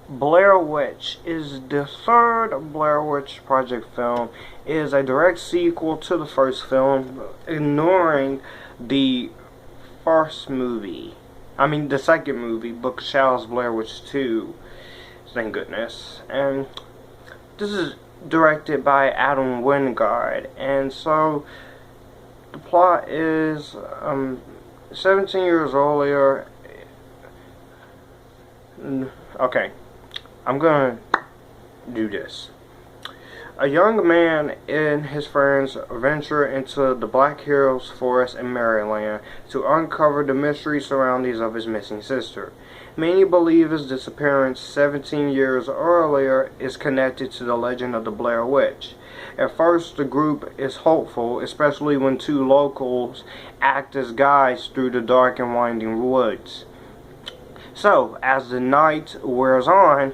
Blair Witch is the third Blair Witch Project film. It is a direct sequel to the first film, ignoring the first movie. I mean, the second movie, Book of Shadows Blair Witch 2. Thank goodness. And this is directed by Adam Wingard. And so, the plot is 17 years earlier. Okay, I'm gonna do this. A young man and his friends venture into the Black Hills Forest in Maryland to uncover the mystery surroundings of his missing sister. Many believe his disappearance 17 years earlier is connected to the legend of the Blair Witch. At first, the group is hopeful, especially when two locals act as guides through the dark and winding woods. So, as the night wears on,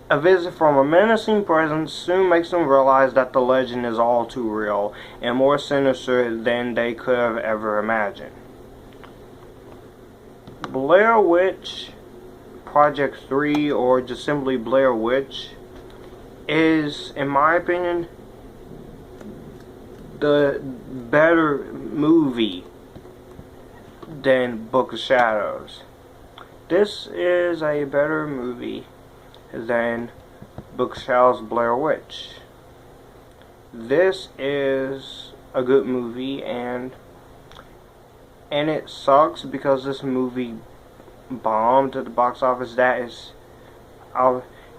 a visit from a menacing presence soon makes them realize that the legend is all too real and more sinister than they could have ever imagined. Blair Witch Project 3, or just simply Blair Witch, is, in my opinion, the better movie than Book of Shadows. This is a better movie than Book of Shadows Blair Witch. This is a good movie, and it sucks because this movie bombed at the box office. That is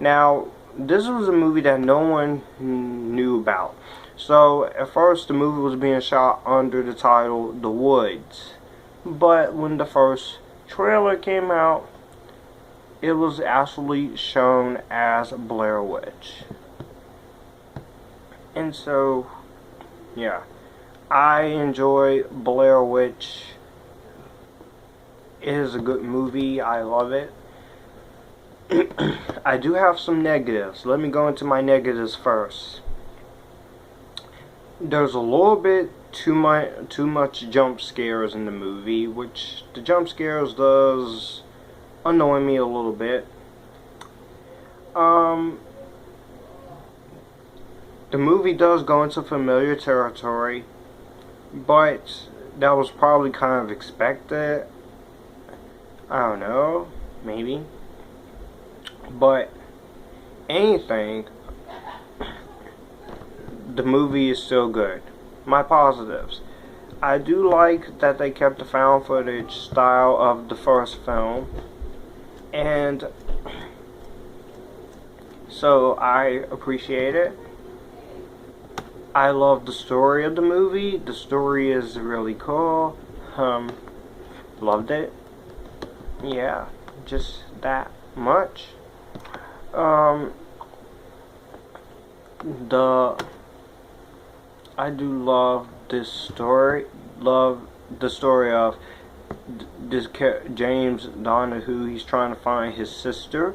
now, this was a movie that no one knew about. So at first the movie was being shot under the title The Woods, but when the first trailer came out, it was actually shown as Blair Witch. And so, yeah, I enjoy Blair Witch. It is a good movie. I love it. I do have some negatives. Let me go into my negatives first. There's a little bit too much jump scares in the movie, which the jump scares does annoy me a little bit. The movie does go into familiar territory, but that was probably kind of expected. I don't know, maybe. But anything, the movie is still good. My positives: I do like that they kept the found footage style of the first film, and so I appreciate it. I love the story of the movie. The story is really cool. Loved it. Yeah, just that much. I do love this story. Love the story of this James Donahue. He's trying to find his sister,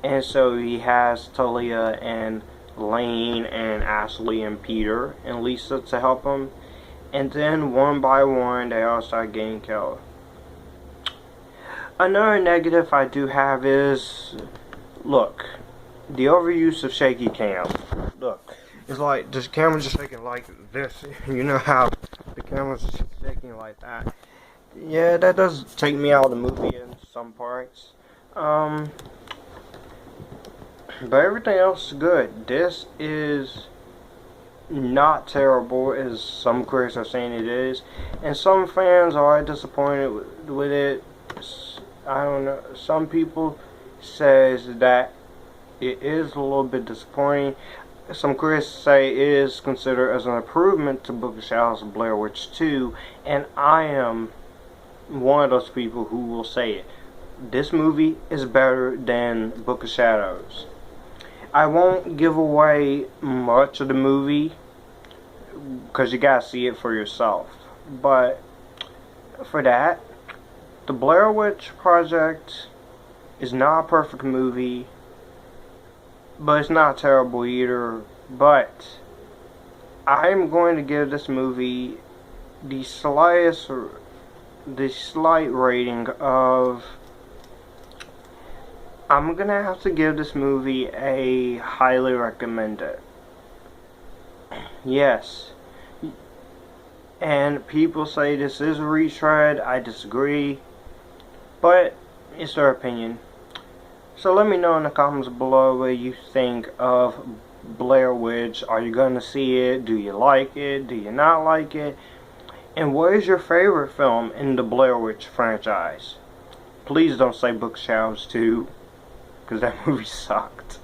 and so he has Talia and Lane and Ashley and Peter and Lisa to help him, and then one by one they all start getting killed. Another negative I do have is, look, the overuse of shaky cam. Look, it's like this camera's just shaking like this. You know how the camera's just shaking like that. Yeah, that does take me out of the movie in some parts. But everything else is good. This is not terrible as some critics are saying it is, and some fans are disappointed with it. I don't know. Some people says that it is a little bit disappointing. Some critics say it is considered as an improvement to Book of Shadows and Blair Witch 2, and I am one of those people who will say it. This movie is better than Book of Shadows. I won't give away much of the movie because you gotta see it for yourself. But for that, the Blair Witch Project is not a perfect movie, but it's not terrible either. But I'm going to give this movie the slight rating of I'm gonna have to give this movie a highly recommended. Yes. And people say this is a retread. I disagree. But it's their opinion. So let me know in the comments below what you think of Blair Witch. Are you gonna see it? Do you like it? Do you not like it? And what is your favorite film in the Blair Witch franchise? Please don't say Bookshelves 2, because that movie sucked.